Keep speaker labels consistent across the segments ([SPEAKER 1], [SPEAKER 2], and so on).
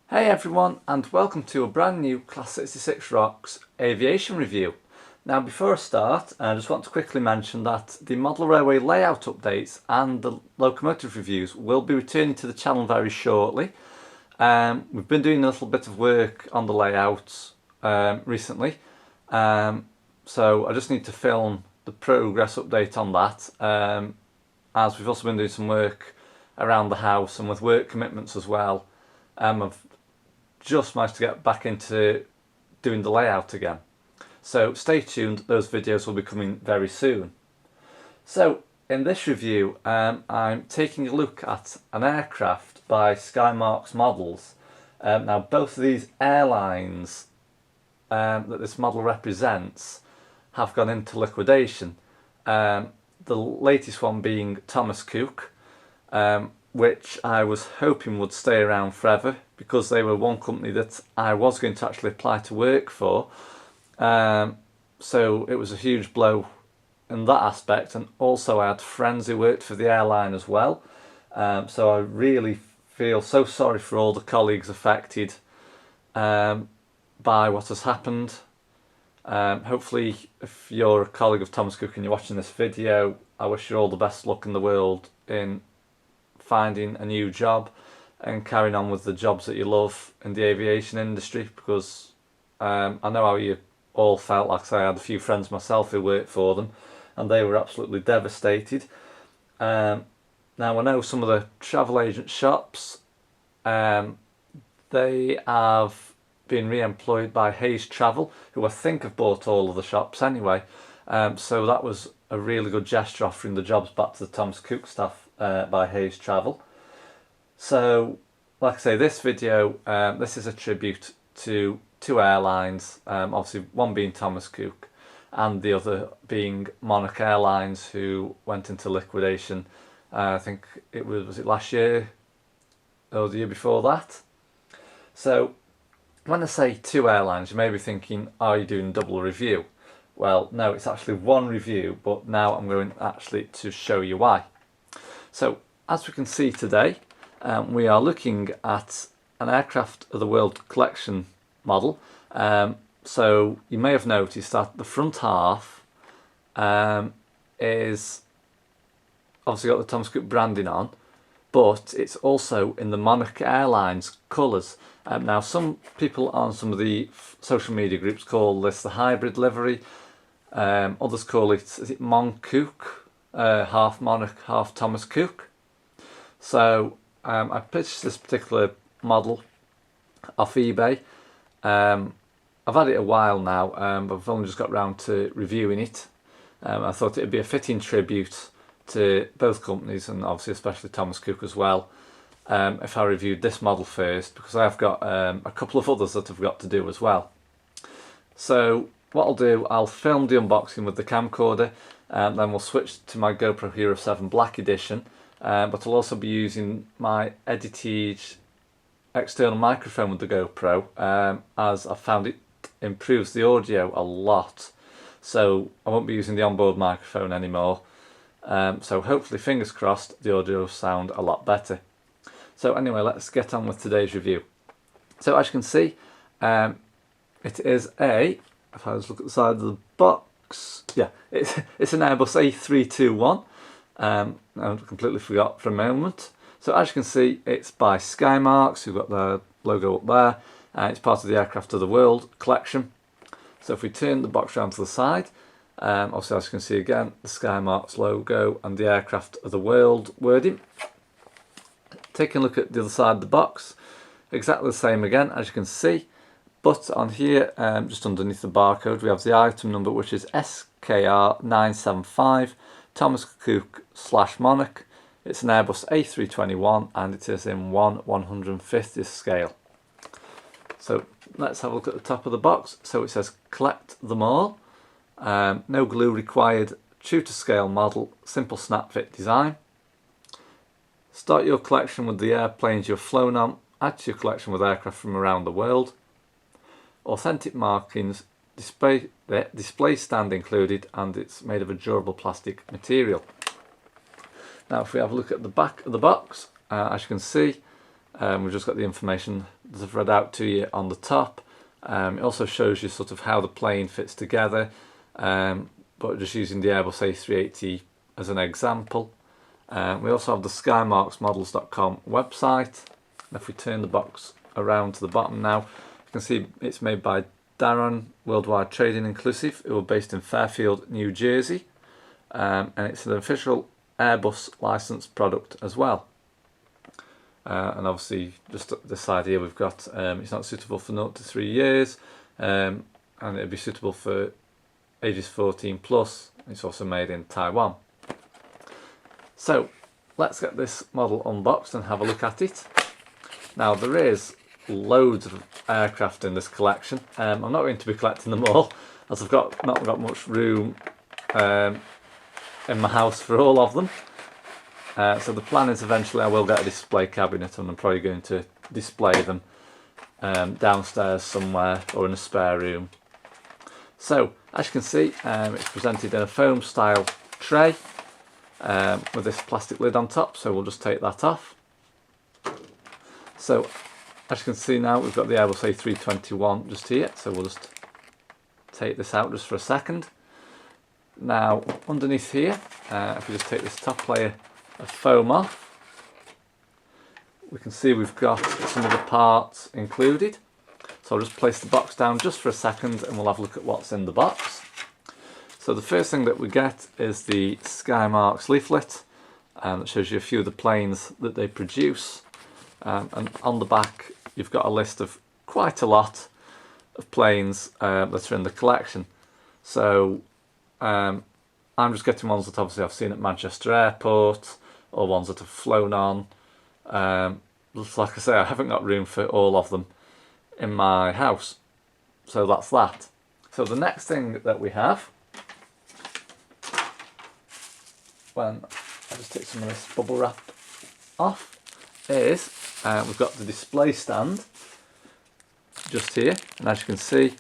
[SPEAKER 1] Hey everyone, and welcome to a brand new Class 66 Rocks aviation review. Now before I start, I just want to quickly mention that the model railway layout updates and the locomotive reviews will be returning to the channel very shortly. We've been doing a little bit of work on the layouts recently, so I just need to film the progress update on that, as we've also been doing some work around the house and with work commitments as well. I've just managed to get back into doing the layout again. So stay tuned, those videos will be coming very soon. So in this review I'm taking a look at an aircraft by Skymarks Models. Now both of these airlines that this model represents have gone into liquidation. The latest one being Thomas Cook, which I was hoping would stay around forever because they were one company that I was going to actually apply to work for. So it was a huge blow in that aspect, and also I had friends who worked for the airline as well. So I really feel so sorry for all the colleagues affected by what has happened. Hopefully if you're a colleague of Thomas Cook and you're watching this video, I wish you all the best luck in the world in finding a new job and carrying on with the jobs that you love in the aviation industry, because I know how you all felt. Like I say, I had a few friends myself who worked for them and they were absolutely devastated. Now I know some of the travel agent shops, they have been re-employed by Hayes Travel, who I think have bought all of the shops anyway. So that was a really good gesture, offering the jobs back to the Thomas Cook staff by Hayes Travel. So like I say, this video, this is a tribute to two airlines, obviously one being Thomas Cook and the other being Monarch Airlines, who went into liquidation. I think it was it last year or the year before that. So when I say two airlines, you may be thinking, are you doing double review? Well, no, it's actually one review, but now I'm going actually to show you why. So as we can see today, we are looking at an Aircraft of the World collection model. So you may have noticed that the front half is obviously got the Thomas Cook branding on, but it's also in the Monarch Airlines colours. Now some people on some of the social media groups call this the hybrid livery. Others call it, is it Mon Cook? Half Monarch, half Thomas Cook. So I pitched this particular model off eBay. I've had it a while now, but I've only just got round to reviewing it. I thought it would be a fitting tribute to both companies, and obviously especially Thomas Cook as well, if I reviewed this model first, because I've got a couple of others that I've got to do as well. So what I'll do, I'll film the unboxing with the camcorder, then we'll switch to my GoPro Hero 7 Black Edition, but I'll also be using my edited external microphone with the GoPro, as I found it improves the audio a lot. So I won't be using the onboard microphone anymore. So hopefully, fingers crossed, the audio will sound a lot better. So anyway, let's get on with today's review. So as you can see, it is a, if I just look at the side of the box, yeah, it's an Airbus A321. I completely forgot for a moment. So as you can see, it's by Skymarks, who've got their logo up there. It's part of the Aircraft of the World collection. So if we turn the box around to the side, obviously as you can see again, the Skymarks logo and the Aircraft of the World wording. Taking a look at the other side of the box, exactly the same again, as you can see. But on here, just underneath the barcode, we have the item number, which is SKR975 Thomas Cook /Monarch. It's an Airbus A321 and it is in 1/150th scale. So let's have a look at the top of the box. So it says collect them all. No glue required, true to scale model, simple snap fit design. Start your collection with the airplanes you've flown on. Add to your collection with aircraft from around the world. Authentic markings, display stand included, and it's made of a durable plastic material. Now if we have a look at the back of the box, as you can see, we've just got the information There's read out to you on the top. It also shows you sort of how the plane fits together, but just using the Airbus A380 as an example. We also have the Skymarks website. And if we turn the box around to the bottom now, you can see it's made by Darren Worldwide Trading Inclusive. It was based in Fairfield, New Jersey, and it's an official Airbus licensed product as well. And obviously, just this side here, we've got it's not suitable for 0 to 3 years, and it'd be suitable for ages 14 plus. It's also made in Taiwan. So let's get this model unboxed and have a look at it. Now, there is loads of aircraft in this collection. I'm not going to be collecting them all, as I've not got much room in my house for all of them. So the plan is eventually I will get a display cabinet, and I'm probably going to display them downstairs somewhere or in a spare room. So as you can see, it's presented in a foam style tray with this plastic lid on top, so we'll just take that off. So as you can see now, we've got the Airbus A321 just here, so we'll just take this out just for a second. Now underneath here, if we just take this top layer of foam off, we can see we've got some of the parts included. So I'll just place the box down just for a second and we'll have a look at what's in the box. So the first thing that we get is the Skymarks leaflet, that shows you a few of the planes that they produce, and on the back you've got a list of quite a lot of planes that are in the collection. So I'm just getting ones that obviously I've seen at Manchester Airport, or ones that have flown on. Like I say, I haven't got room for all of them in my house, so that's that. So the next thing that we have, when I just take some of this bubble wrap off, is we've got the display stand just here, and as you can see,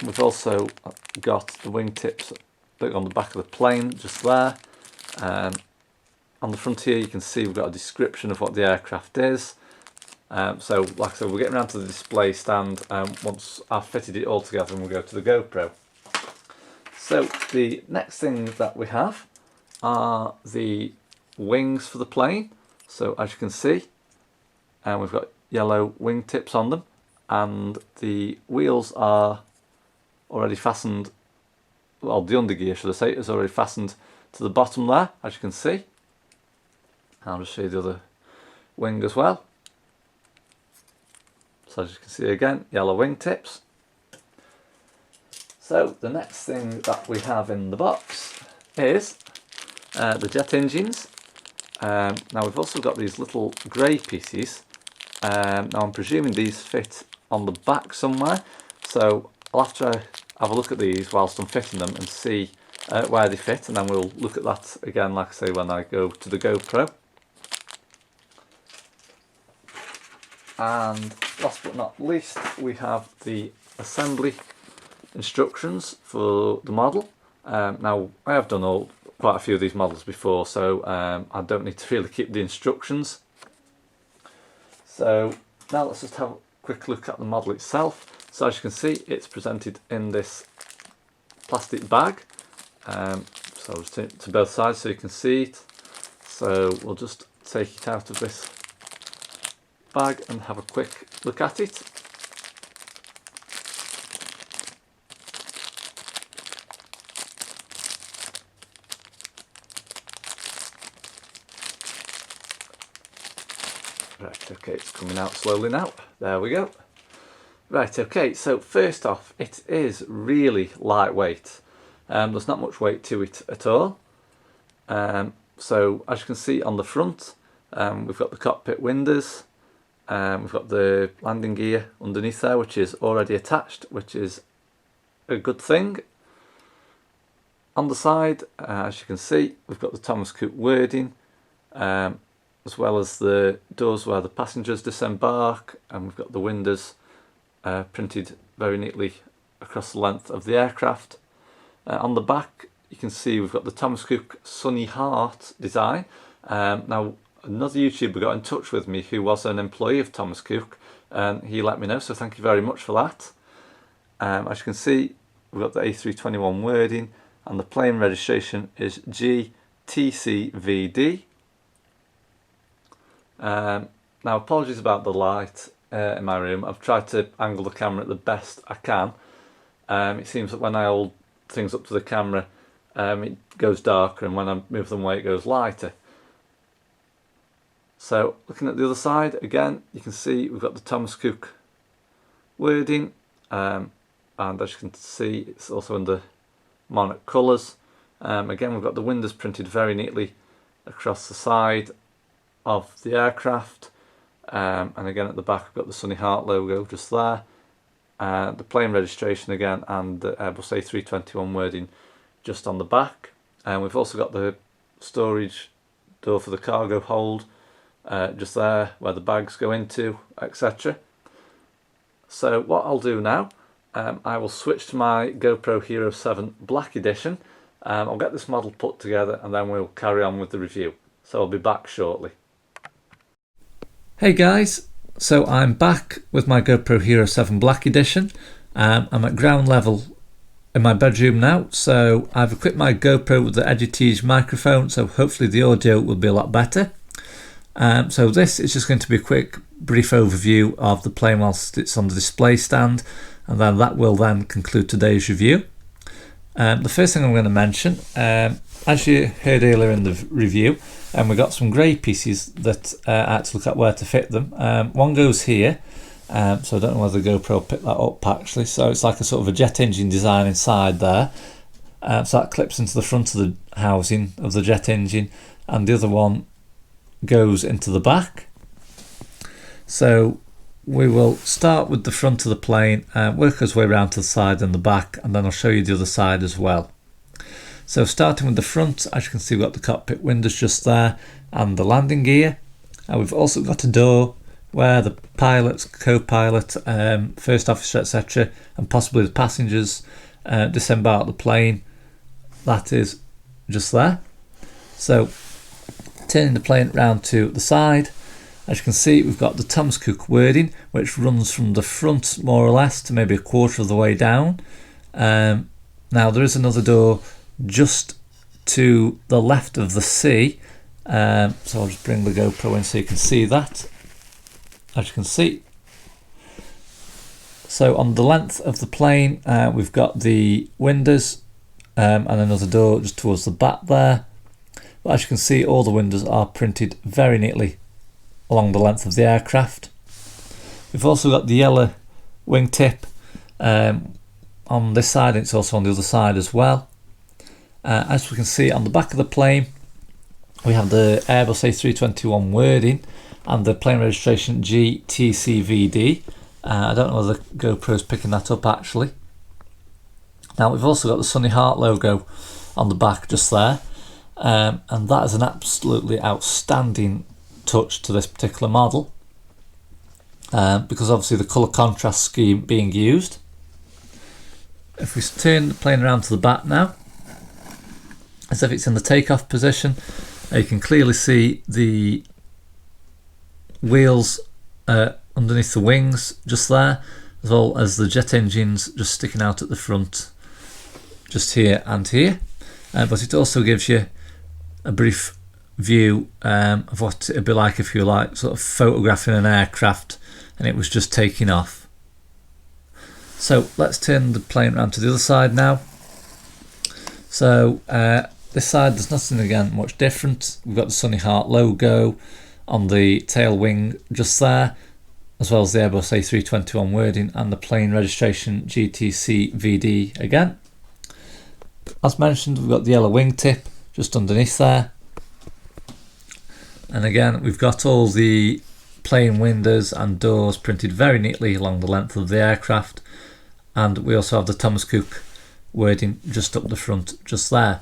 [SPEAKER 1] we've also got the wingtips on the back of the plane just there. On the front here you can see we've got a description of what the aircraft is. So like I said, we're getting around to the display stand once I've fitted it all together, and we'll go to the GoPro. So the next thing that we have are the wings for the plane. So as you can see, we've got yellow wingtips on them, and the wheels are already fastened, well, the undergear should I say, is already fastened to the bottom there, as you can see. I'll just show you the other wing as well. So as you can see again, yellow wingtips. So the next thing that we have in the box is the jet engines. Now we've also got these little grey pieces. Now I'm presuming these fit on the back somewhere, so I'll have to have a look at these whilst I'm fitting them and see where they fit, and then we'll look at that again, like I say, when I go to the GoPro. And last but not least, we have the assembly instructions for the model. Now I have done quite a few of these models before, so I don't need to really keep the instructions. So now let's just have a quick look at the model itself. So as you can see, it's presented in this plastic bag. So I'll just turn it to both sides so you can see it. So we'll just take it out of this bag and have a quick look at it. Right, okay, it's coming out slowly now. There we go. Right, okay, so first off, it is really lightweight. There's not much weight to it at all. So as you can see on the front, we've got the cockpit windows. We've got the landing gear underneath there, which is already attached, which is a good thing. On the side, as you can see, we've got the Thomas Cook wording, as well as the doors where the passengers disembark, and we've got the windows printed very neatly across the length of the aircraft. On the back, you can see we've got the Thomas Cook Sunny Heart design. Now, another YouTuber got in touch with me who was an employee of Thomas Cook, and he let me know, so thank you very much for that. As you can see, we've got the A321 wording, and the plane registration is GTCVD. Now, apologies about the light in my room. I've tried to angle the camera the best I can. It seems that when I hold things up to the camera, it goes darker, and when I move them away it goes lighter. So looking at the other side, again, you can see we've got the Thomas Cook wording, and as you can see, it's also in the monarch colours. Again, we've got the windows printed very neatly across the side of the aircraft, and again at the back we've got the Sunny Heart logo just there, the plane registration again, and the Airbus A321 wording just on the back. And we've also got the storage door for the cargo hold just there where the bags go into, etc. So what I'll do now, I will switch to my GoPro Hero 7 Black Edition. I'll get this model put together and then we'll carry on with the review. So I'll be back shortly. Hey guys, so I'm back with my GoPro Hero 7 Black Edition. I'm at ground level in my bedroom now, so I've equipped my GoPro with the Editige microphone, so hopefully the audio will be a lot better. So this is just going to be a quick brief overview of the plane whilst it's on the display stand, and then that will then conclude today's review. The first thing I'm going to mention, as you heard earlier in the review, we got some grey pieces that I had to look at where to fit them. One goes here, so I don't know whether the GoPro picked that up actually. So it's like a sort of a jet engine design inside there. So that clips into the front of the housing of the jet engine, and the other one goes into the back. So we will start with the front of the plane, work our way around to the side and the back, and then I'll show you the other side as well. So starting with the front, as you can see, we've got the cockpit windows just there and the landing gear. We've also got a door where the pilot, co-pilot, first officer, etc., and possibly the passengers disembark the plane. That is just there. So turning the plane round to the side, as you can see, we've got the Thomas Cook wording, which runs from the front more or less to maybe a quarter of the way down. Now there is another door just to the left of the C, so I'll just bring the GoPro in so you can see that. As you can see, so on the length of the plane, we've got the windows and another door just towards the back there. But as you can see, all the windows are printed very neatly along the length of the aircraft. We've also got the yellow wingtip on this side, and it's also on the other side as well. As we can see on the back of the plane, we have the Airbus A321 wording and the plane registration GTCVD. I don't know whether the GoPro is picking that up actually. Now we've also got the Sunny Heart logo on the back just there, and that is an absolutely outstanding touch to this particular model, because obviously the colour contrast scheme being used. If we turn the plane around to the back now, as if it's in the takeoff position, you can clearly see the wheels underneath the wings just there, as well as the jet engines just sticking out at the front just here and here. But it also gives you a brief view of what it'd be like if you like sort of photographing an aircraft and it was just taking off. So let's turn the plane around to the other side now. So this side, there's nothing again much different. We've got the Sunny Heart logo on the tail wing just there, as well as the Airbus A321 wording and the plane registration GTCVD again. As mentioned, we've got the yellow wingtip just underneath there, and again we've got all the plane windows and doors printed very neatly along the length of the aircraft, and we also have the Thomas Cook wording just up the front just there.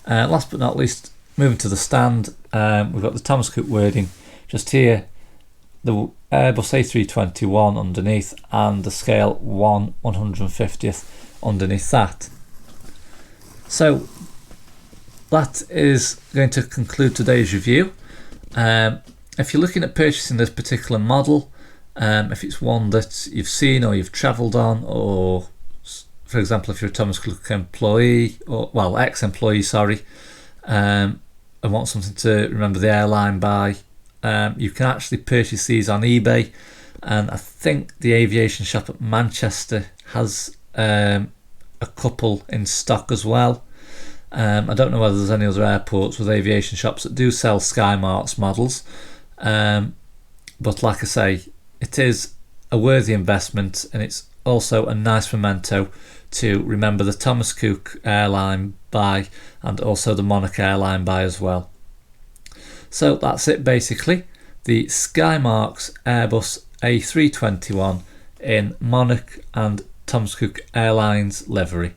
[SPEAKER 1] Last but not least, moving to the stand, we've got the Thomas Cook wording just here, the Airbus A321 underneath, and the scale 1/150th underneath that. So that is going to conclude today's review. if you're looking at purchasing this particular model, if it's one that you've seen or you've travelled on, or for example if you're a Thomas Cook employee, or well, ex-employee, sorry, and want something to remember the airline by, you can actually purchase these on eBay, and I think the aviation shop at Manchester has a couple in stock as well. I don't know whether there's any other airports with aviation shops that do sell Skymarks models, but like I say, it is a worthy investment, and it's also a nice memento to remember the Thomas Cook Airline by, and also the Monarch Airline by as well. So that's it basically, the Skymarks Airbus A321 in Monarch and Thomas Cook Airlines livery.